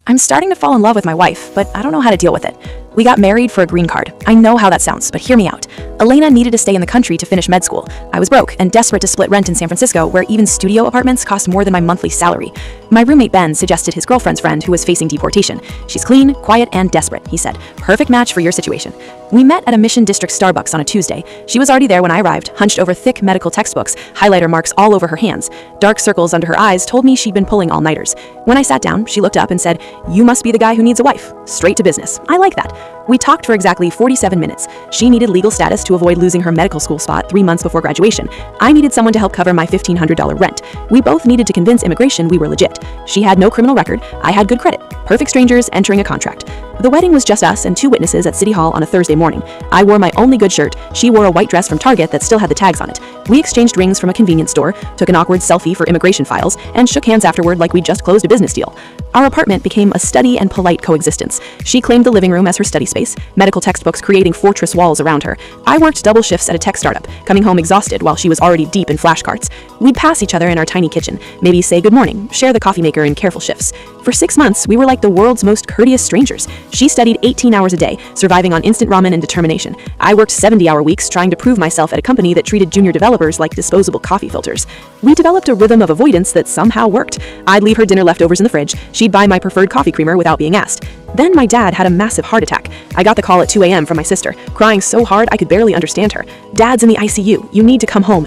I'm starting to fall in love with my wife, but I don't know how to deal with it. We got married for a green card. I know how that sounds, but hear me out. Elena needed to stay in the country to finish med school. I was broke and desperate to split rent in San Francisco, where even studio apartments cost more than my monthly salary. My roommate Ben suggested his girlfriend's friend who was facing deportation. She's clean, quiet, and desperate, he said. Perfect match for your situation. We met at a Mission District Starbucks on a Tuesday. She was already there when I arrived, hunched over thick medical textbooks, highlighter marks all over her hands. Dark circles under her eyes told me she'd been pulling all-nighters. When I sat down, she looked up and said, "You must be the guy who needs a wife." Straight to business. I like that. We talked for exactly 47 minutes. She needed legal status to avoid losing her medical school spot 3 months before graduation. I needed someone to help cover my $1,500 rent. We both needed to convince immigration we were legit. She had no criminal record. I had good credit. Perfect strangers entering a contract. The wedding was just us and 2 witnesses at City Hall on a Thursday morning. I wore my only good shirt. She wore a white dress from Target that still had the tags on it. We exchanged rings from a convenience store, took an awkward selfie for immigration files, and shook hands afterward like we'd just closed a business deal. Our apartment became a study and polite coexistence. She claimed the living room as her study space, medical textbooks creating fortress walls around her. I worked double shifts at a tech startup, coming home exhausted while she was already deep in flashcards. We'd pass each other in our tiny kitchen, maybe say good morning, share the coffee maker in careful shifts. For 6 months, we were like the world's most courteous strangers. She studied 18 hours a day, surviving on instant ramen and determination. I worked 70-hour weeks trying to prove myself at a company that treated junior developers like disposable coffee filters. We developed a rhythm of avoidance that somehow worked. I'd leave her dinner leftovers in the fridge. She'd buy my preferred coffee creamer without being asked. Then my dad had a massive heart attack. I got the call at 2 a.m. from my sister, crying so hard I could barely understand her. "Dad's in the ICU. You need to come home."